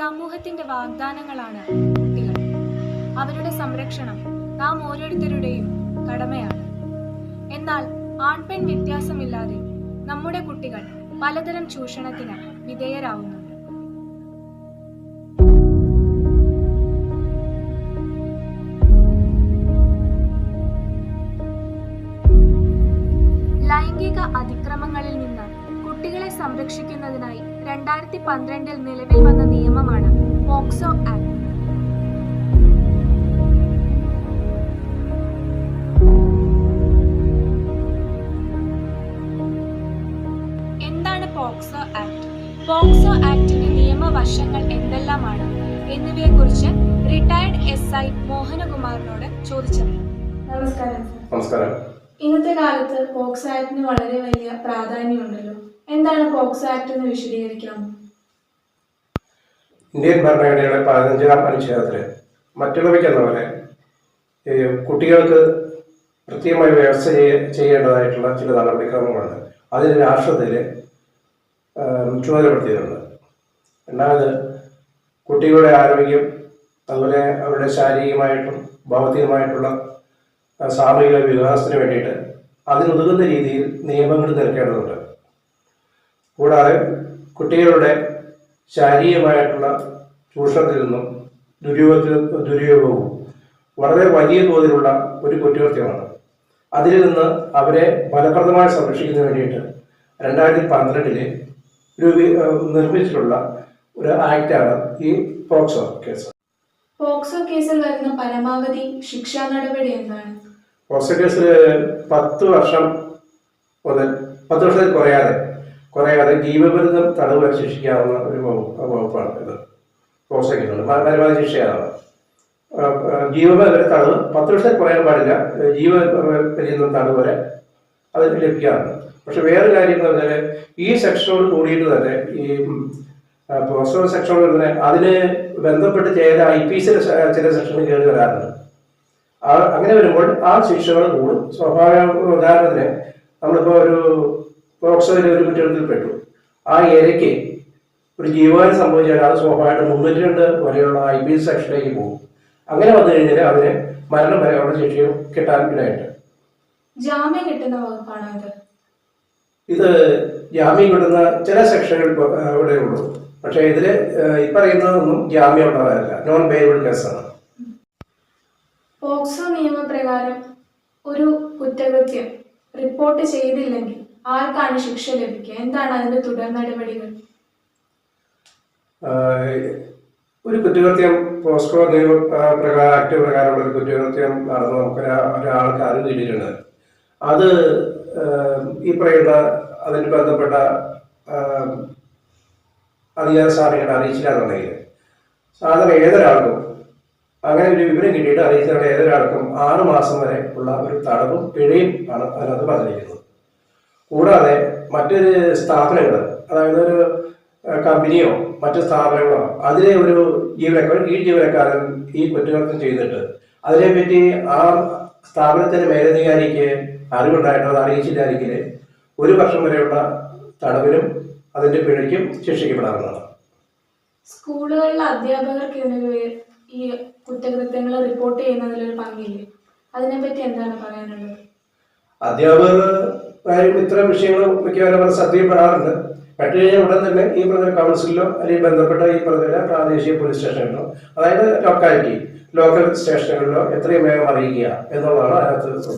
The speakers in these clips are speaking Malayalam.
സമൂഹത്തിന്റെ വാഗ്ദാനങ്ങളാണ് കുട്ടികൾ. അവരുടെ സംരക്ഷണം നാം ഓരോരുത്തരുടെയും കടമയാണ്. എന്നാൽ ആൺപെൺ വ്യത്യാസമില്ലാതെ നമ്മുടെ കുട്ടികൾ പലതരം ചൂഷണത്തിന് വിധേയരാകുന്നുണ്ട്. ലൈംഗിക അതിക്രമങ്ങളിൽ നിന്ന് കുട്ടികളെ സംരക്ഷിക്കുന്നതിനായി 2012 നിലവിൽ വന്ന നിയമമാണ് പോക്സോ ആക്ട്. എന്താണ് പോക്സോ ആക്ട്? പോക്സോ ആക്ടിന്റെ നിയമവശങ്ങൾ എന്തെല്ലാമാണ് എന്നിവയെക്കുറിച്ച് റിട്ടയർഡ് SI മോഹനകുമാറിനോട് ചോദിച്ചറിയാം. നമസ്കാരം. ഇന്നത്തെ കാലത്ത് പോക്സോ ആക്ടിന് വളരെ വലിയ പ്രാധാന്യമുണ്ടല്ലോ. എന്താണ് പോക്സോ ആക്ട് എന്ന് വിശദീകരിക്കാമോ? ഇന്ത്യൻ ഭരണഘടനയുടെ 15ാം അനുച്ഛേദത്തില് മറ്റുള്ളവയ്ക്കെന്ന പോലെ കുട്ടികൾക്ക് കൃത്യമായി വ്യവസ്ഥ ചെയ്യേണ്ടതായിട്ടുള്ള ചില നടപടിക്രമങ്ങളുണ്ട്. അതിന് രാഷ്ട്രത്തിൽ ചുമതലപ്പെടുത്തിയിട്ടുണ്ട്. രണ്ടാമത് കുട്ടികളുടെ ആരോഗ്യം, അതുപോലെ അവരുടെ ശാരീരികമായിട്ടും ഭൗതികമായിട്ടുള്ള സാമൂഹിക വികാസത്തിന് വേണ്ടിയിട്ട് അതിനുതകുന്ന രീതിയിൽ നിയമങ്ങൾ നിൽക്കേണ്ടതുണ്ട്. കൂടാതെ കുട്ടികളുടെ ശാരീരികമായിട്ടുള്ള ചൂഷണത്തിൽ നിന്നും ദുരുപയോഗവും വളരെ വലിയ തോതിലുള്ള ഒരു കുറ്റകൃത്യമാണ്. അതിൽ നിന്ന് അവരെ ഫലപ്രദമായി സംരക്ഷിക്കുന്നതിന് വേണ്ടിയിട്ട് 2012 നിർമ്മിച്ചിട്ടുള്ള ഒരു ആക്റ്റാണ് ഈ പോക്സോ കേസ്. പോക്സോ കേസിൽ വരുന്ന പരമാവധി ശിക്ഷാ നടപടി എന്താണ്? പോക്സോ കേസിൽ 10 വർഷം മുതൽ 10 വർഷത്തിൽ കുറയാതെ ജീവപര്യന്തം തടവ് വരെ ശിക്ഷിക്കാവുന്ന ഒരു വകുപ്പാണ് ഇത്. പോക്സോ കേസുണ്ട്. പരമാവധി ശിക്ഷയാണ് ജീവപര്യന്തം തടവ്. 10 വർഷത്തിൽ കുറയാൻ പാടില്ല. ജീവപര്യന്തം തടവ് വരെ അത് ലഭിക്കാറുണ്ട്. പക്ഷെ വേറെ കാര്യം എന്ന് പറഞ്ഞാൽ ഈ സെക്ഷനോട് കൂടിയിട്ട് തന്നെ ഈ പോക്സോ സെക്ഷനോട് തന്നെ അതിന് ബന്ധപ്പെട്ട് ചെയ്ത IPC ചില സെക്ഷനിൽ കയറി വരാറുണ്ട്. അങ്ങനെ വരുമ്പോൾ ആ ശിക്ഷകൾ കൂടും. ഉദാഹരണത്തിന് നമ്മളിപ്പോൾ ഒരു പോക്സോയിൽ ഒരു കുറ്റകൃത്യത്തിൽ പെട്ടു, ആ ഇരയ്ക്ക് ഒരു ജീവഹാനി സംഭവിച്ചാൽ അത് സ്വാഭാവികമായിട്ട് 302 വരെയുള്ള IPC സെക്ഷനിലേക്ക് പോകും. അങ്ങനെ വന്നു കഴിഞ്ഞാൽ അതിന് മരണം വരെയുള്ള ശിക്ഷയും കിട്ടാൻ ഇടയുണ്ട്. ജാമ്യം കിട്ടുന്ന വകുപ്പാണോ ഇത്? ഇത് ജാമ്യം കിട്ടുന്ന ചില സെക്ഷനുകൾ ഇവിടെ ഉള്ളൂ. പക്ഷേ ഇതില് ഈ പറയുന്നതൊന്നും ജാമ്യം ഉള്ളതല്ല, നോൺ ബെയിലബിൾ കേസാണ്. പോക്സോ നിയമപ്രകാരം ഒരു കുറ്റകൃത്യം റിപ്പോർട്ട് ചെയ്തില്ലെങ്കിൽ ആർക്കാണ് ശിക്ഷ ലഭിക്കുക? എന്താണ് അതിന്റെ തുടർ നടപടികൾ? ഒരു കുറ്റകൃത്യം പോക്സോ നിയമപ്രകാരം ആക്ട് പ്രകാരമുള്ള ഒരു കുറ്റകൃത്യം നടന്ന് നമുക്ക് ഒരാൾക്ക് അറിവ് കിട്ടിയിട്ടുണ്ട്. അത് ഈ പറയുന്ന അതിന് ബന്ധപ്പെട്ട അധികാര സ്ഥാനങ്ങളെ അറിയിച്ചില്ലാന്നുണ്ടെങ്കിൽ സാധാരണ ഏതൊരാൾക്കും അങ്ങനെ ഒരു വിവരം കിട്ടിയിട്ട് അറിയിച്ചാൽ ഏതൊരാൾക്കും 6 മാസം വരെ ഉള്ള ഒരു തടവും പിഴയും ആണ് അതിനകത്ത് പറഞ്ഞിരിക്കുന്നത്. കൂടാതെ മറ്റൊരു സ്ഥാപനങ്ങൾ, അതായത് ഒരു കമ്പനിയോ മറ്റു സ്ഥാപനങ്ങളോ അതിലെ ഒരു കീഴ് ജീവനക്കാരൻ ഈ കുറ്റകൃത്യം ചെയ്തിട്ട് അതിനെപ്പറ്റി ആ സ്ഥാപനത്തിന്റെ മേലധികാരിക്ക് അറിവുണ്ടായിട്ടോ അത് അറിയിച്ചില്ലായിരിക്കില്ല 1 വർഷം വരെയുള്ള തടവിനും അതിന്റെ പിഴയ്ക്കും ശിക്ഷിക്കപ്പെടാവുന്നതാണ്. സ്കൂളുകളിലെ അധ്യാപകർക്ക് ഈ കുറ്റകൃത്യങ്ങൾ റിപ്പോർട്ട് ചെയ്യുന്നതിലൊരു പങ്കില്ലേ? അതിനെപ്പറ്റി എന്താണ് പറയാനുള്ളത്? അധ്യാപകരും ഇത്തരം വിഷയങ്ങൾ മിക്കവാറും ശ്രദ്ധയിൽപ്പെടാറുണ്ട്. പെട്ടുകഴിഞ്ഞാൽ ഉടൻ തന്നെ ഈ പറഞ്ഞ കൗൺസിലോ അല്ലെങ്കിൽ ബന്ധപ്പെട്ട ഈ പറഞ്ഞ പ്രാദേശിക പോലീസ് സ്റ്റേഷനുകളിലോ, അതായത് ലോക്കൽ സ്റ്റേഷനുകളിലോ എത്രയും വേഗം അറിയിക്കുക എന്നുള്ളതാണ് അതിനകത്ത്.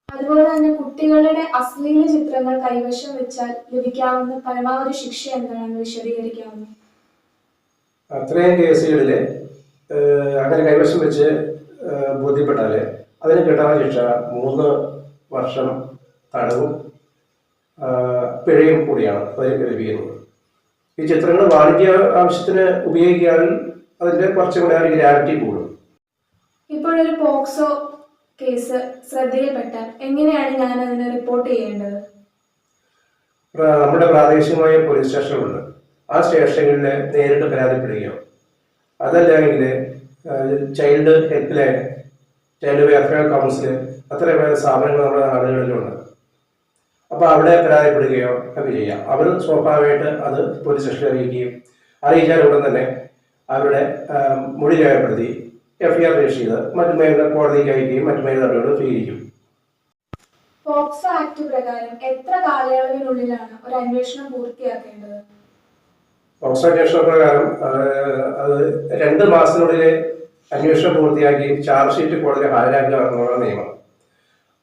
അതുപോലെ തന്നെ കുട്ടികളുടെ അശ്ലീല ചിത്രങ്ങൾ കൈവശം വെച്ചാൽ ലഭിക്കാവുന്ന പരമാവധി ശിക്ഷ എന്താണെന്ന് വിശദീകരിക്കാവുന്നു? അത്രയും കേസുകളിൽ അങ്ങനെ കൈവശം വെച്ച് ബോധ്യപ്പെട്ടാല് അതിന് കിട്ടാവുന്ന ശിക്ഷ 3 വർഷം തടവും പിഴയും കൂടിയാണ് അതിന് ലഭിക്കുന്നത്. ഈ ചിത്രങ്ങൾ വാണിജ്യ ആവശ്യത്തിന് ഉപയോഗിക്കുകയാണെങ്കിൽ അതിന്റെ കുറച്ചും കൂടി ആ ഗ്രാവിറ്റി കൂടും. ഇപ്പോഴൊരു പോക്സോ കേസ് ശ്രദ്ധയിൽപ്പെട്ടാൽ എങ്ങനെയാണ് ഞാൻ അതിനെ റിപ്പോർട്ട് ചെയ്യേണ്ടത്? നമ്മുടെ പ്രാദേശികമായ പോലീസ് സ്റ്റേഷനുകളുണ്ട്. ആ സ്റ്റേഷനുകളിൽ നേരിട്ട് പരാതിപ്പെടുകയോ അതല്ലെങ്കിൽ child help line, child welfare council, അത്രയും സ്ഥാപനങ്ങൾ നമ്മുടെ നാടുകളിലുണ്ട്. അപ്പോൾ അവിടെ പരാതിപ്പെടുകയോ ഒക്കെ ചെയ്യാം. അവർ സ്വാഭാവികമായിട്ട് അത് പോലീസ് സ്റ്റേഷനിൽ അറിയിക്കുകയും അറിയിച്ചാൽ ഉടൻ തന്നെ അവരുടെ മൊഴി രേഖപ്പെടുത്തി FIR രജിസ്റ്റർ ചെയ്ത് മറ്റു മേഖല കോടതിക്ക് അയക്കുകയും മറ്റു മേഖല നടപടികൾ സ്വീകരിക്കും. പോക്സോ ആക്ട് പ്രകാരം എത്ര കാലയളവിനുള്ളിലാണ് ഒരു അന്വേഷണം പൂർത്തിയാക്കേണ്ടത്? പോക്സോ അന്വേഷണ പ്രകാരം അത് 2 മാസത്തിനുള്ളിൽ അന്വേഷണം പൂർത്തിയാക്കി ചാർജ് ഷീറ്റ് കോടതിയിൽ ഹാജരാക്കുക എന്നുള്ള നിയമം.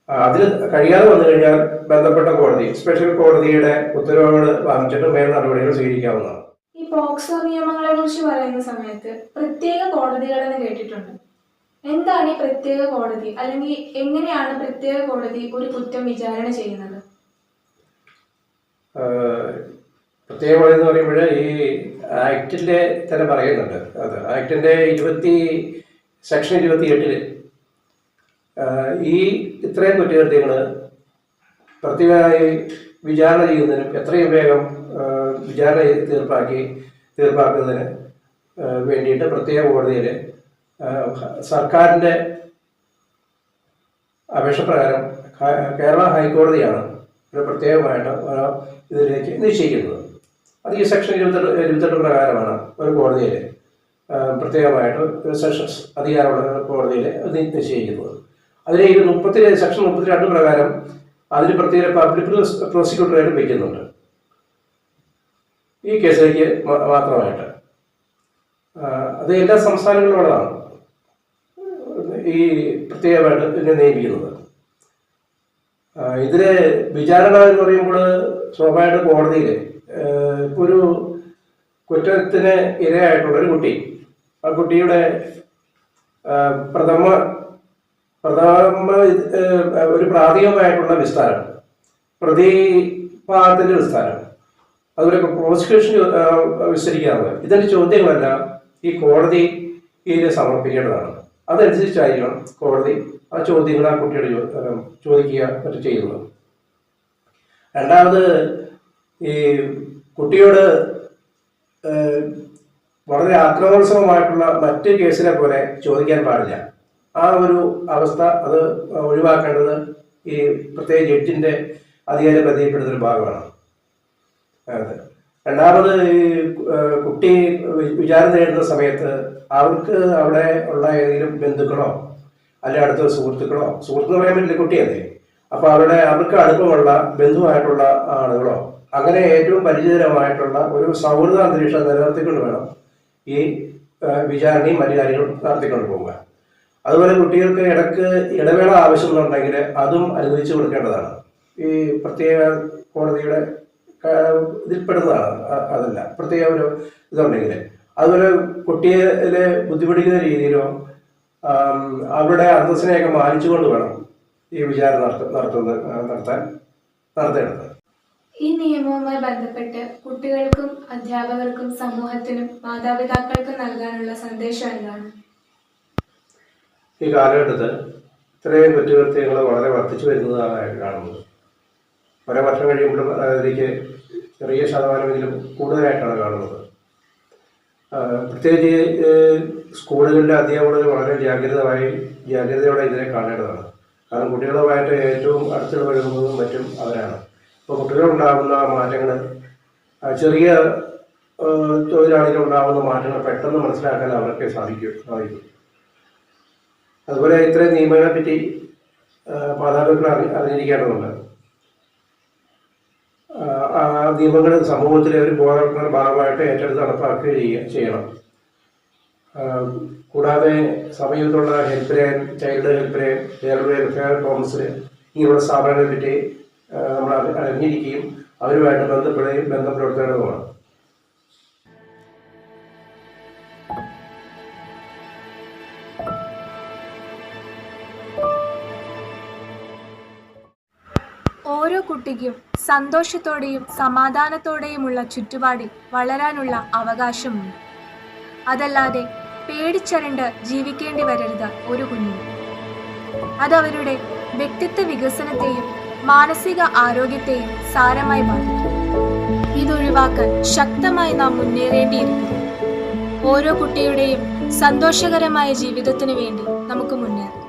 അതിൽ കഴിയാതെ വന്നു കഴിഞ്ഞാൽ ബന്ധപ്പെട്ട കോടതി, സ്പെഷ്യൽ കോടതിയുടെ ഉത്തരവുകൾ വാങ്ങിച്ചിട്ട് മേൽ നടപടികൾ സ്വീകരിക്കാവുന്നതാണ്. ഈ പോക്സോ നിയമങ്ങളെ കുറിച്ച് പറയുന്ന സമയത്ത് പ്രത്യേക കോടതികളെന്ന് കേട്ടിട്ടുണ്ട്. എന്താണ് ഈ പ്രത്യേക കോടതി, അല്ലെങ്കിൽ എങ്ങനെയാണ് പ്രത്യേക കോടതി ഒരു കുറ്റം വിചാരണ ചെയ്യുന്നത്? പ്രത്യേക കോടതി എന്ന് പറയുമ്പോൾ ഈ ആക്ടിന്റെ തന്നെ പറയുന്നുണ്ട്. അത് ആക്ടിന്റെ സെക്ഷൻ 28 ഈ ഇത്രയും കുറ്റകൃത്യങ്ങൾ പ്രത്യേകമായി വിചാരണ ചെയ്യുന്നതിനും എത്രയും വേഗം വിചാരണ തീർപ്പാക്കുന്നതിന് വേണ്ടിയിട്ട് പ്രത്യേക കോടതിയിൽ സർക്കാരിൻ്റെ അപേക്ഷ പ്രകാരം കേരള ഹൈക്കോടതിയാണ് ഒരു പ്രത്യേകമായിട്ട് ഇതിലേക്ക് നിശ്ചയിക്കുന്നത്. അത് ഈ സെക്ഷൻ 28 പ്രകാരമാണ് ഒരു കോടതിയിൽ പ്രത്യേകമായിട്ട് ഒരു സെഷൻസ് അധികാരമുള്ള കോടതിയിൽ നിശ്ചയിക്കുന്നത്. അതിലെ സെക്ഷൻ 32 പ്രകാരം അതിന് പ്രത്യേക പബ്ലിക് പ്രോസിക്യൂട്ടറായിട്ട് വയ്ക്കുന്നുണ്ട് ഈ കേസിലേക്ക് മാത്രമായിട്ട്. അത് എല്ലാ സംസ്ഥാനങ്ങളിലുള്ളതാണ് ഈ പ്രത്യേകമായിട്ട് ഇതിനെ നിയമിക്കുന്നത്. ഇതിലെ വിചാരണ എന്ന് പറയുമ്പോൾ സ്വാഭാവികമായിട്ട് കോടതിയിൽ ഇപ്പോൾ ഒരു കുറ്റത്തിന് ഇരയായിട്ടുള്ളൊരു കുട്ടി, ആ കുട്ടിയുടെ പ്രഥമ ഒരു പ്രാഥമികമായിട്ടുള്ള വിസ്താരം, പ്രതിഭാഗത്തിൻ്റെ വിസ്താരം, അതുപോലെ പ്രോസിക്യൂഷൻ വിസ്തരിക്കാറുണ്ട്. ഇതിൻ്റെ ചോദ്യങ്ങളെല്ലാം ഈ കോടതിയിൽ സമർപ്പിക്കേണ്ടതാണ്. അതനുസരിച്ചായിരിക്കണം കോടതി ആ ചോദ്യങ്ങൾ ആ കുട്ടിയോട് ചോദിക്കുക മറ്റു ചെയ്യുന്നത്. രണ്ടാമത്, ഈ കുട്ടിയോട് വളരെ ആക്രമണോത്സവമായിട്ടുള്ള മറ്റ് കേസിനെ പോലെ ചോദിക്കാൻ പാടില്ല. ആ ഒരു അവസ്ഥ അത് ഒഴിവാക്കേണ്ടത് ഈ പ്രത്യേക ജഡ്ജിൻ്റെ അധികാരം ബന്ധപ്പെടുന്നൊരു ഭാഗമാണ്. രണ്ടാമത്, ഈ കുട്ടി വിചാരണ നേടുന്ന സമയത്ത് അവർക്ക് അവിടെ ഉള്ള ഏതെങ്കിലും ബന്ധുക്കളോ അല്ലെ അടുത്ത സുഹൃത്തുക്കളോ, സുഹൃത്ത് പറയാൻ പറ്റില്ല കുട്ടിയല്ലേ, അപ്പോൾ അവർക്ക് അടുപ്പമുള്ള ബന്ധുവായിട്ടുള്ള ആളുകളോ അങ്ങനെ ഏറ്റവും പരിചിതരമായിട്ടുള്ള ഒരു സൗഹൃദ അന്തരീക്ഷം നിലനിർത്തിക്കൊണ്ട് വേണം ഈ വിചാരണയും മറ്റു കാര്യങ്ങളും നടത്തിക്കൊണ്ട് പോകുക. അതുപോലെ കുട്ടികൾക്ക് ഇടയ്ക്ക് ഇടവേള ആവശ്യമുണ്ടെങ്കിൽ അതും അനുവദിച്ചു കൊടുക്കേണ്ടതാണ്. ഈ പ്രത്യേക കോടതിയുടെ ഇതിൽപ്പെടുന്നതാണ്. അതല്ല പ്രത്യേക ഒരു ഇതുണ്ടെങ്കിൽ അതുപോലെ കുട്ടിയെ ബുദ്ധിമുട്ടിക്കുന്ന രീതിയിലോ അവരുടെ അന്തസ്സിനെയൊക്കെ മാനിച്ചുകൊണ്ട് വേണം ഈ വിചാരണ നടത്തേണ്ടത്. ഈ നിയമവുമായി ബന്ധപ്പെട്ട് കുട്ടികൾക്കും അധ്യാപകർക്കും സമൂഹത്തിനും മാതാപിതാക്കൾക്കും നൽകാനുള്ള സന്ദേശം എന്താണ്? ഈ കാലഘട്ടത്തിൽ ഇത്രയും കുറ്റകൃത്യങ്ങൾ വളരെ വർദ്ധിച്ചു വരുന്നതാണ് കാണുന്നത്. ഓരോ വർഷം കഴിയുമ്പോഴും അതിലേക്ക് ചെറിയ ശതമാനമെങ്കിലും കൂടുതലായിട്ടാണ് കാണുന്നത്. പ്രത്യേകിച്ച് സ്കൂളുകളിലെ അധ്യാപകർ വളരെ ജാഗ്രതയോടെ ഇതിനെ കാണേണ്ടതാണ്. കാരണം കുട്ടികളുമായിട്ട് ഏറ്റവും അടുത്തിടപഴകുന്നതും മറ്റും അവരാണ്. ഇപ്പോൾ കുട്ടികളുണ്ടാകുന്ന മാറ്റങ്ങൾ, ചെറിയ തൊഴിലാളികളുണ്ടാകുന്ന മാറ്റങ്ങൾ പെട്ടെന്ന് മനസ്സിലാക്കാൻ അവർക്ക് സാധിക്കും. അതുപോലെ ഇത്രയും നിയമങ്ങളെ പറ്റി മാതാപിതാക്കൾ അറിഞ്ഞിരിക്കേണ്ടതുണ്ട്. ആ നിയമങ്ങൾ സമൂഹത്തിലെ ഒരു ബോധവൽക്കരണ ഭാഗമായിട്ട് ഏറ്റെടുത്ത് നടപ്പാക്കുകയും ചെയ്യണം. കൂടാതെ സമീപത്തുള്ള help line, child help line, child welfare council ഇങ്ങനെയുള്ള സ്ഥാപനങ്ങളെ പറ്റി നമ്മൾ അറിഞ്ഞിരിക്കുകയും അവരുമായിട്ട് ബന്ധം പുലർത്തേണ്ടതുമാണ്. ഓരോ കുട്ടിക്കും സന്തോഷത്തോടെയും സമാധാനത്തോടെയുമുള്ള ചുറ്റുപാടിൽ വളരാനുള്ള അവകാശമുണ്ട്. അതല്ലാതെ പേടിച്ചരണ്ട് ജീവിക്കേണ്ടി വരരുത് ഒരു കുഞ്ഞിന്. അതവരുടെ വ്യക്തിത്വ വികസനത്തെയും മാനസിക ആരോഗ്യത്തെയും സാരമായി ബാധിക്കും. ഇതൊഴിവാക്കാൻ ശക്തമായി നാം മുന്നേറേണ്ടിയിരിക്കുന്നു. ഓരോ കുട്ടിയുടെയും സന്തോഷകരമായ ജീവിതത്തിനു വേണ്ടി നമുക്ക് മുന്നേറാം.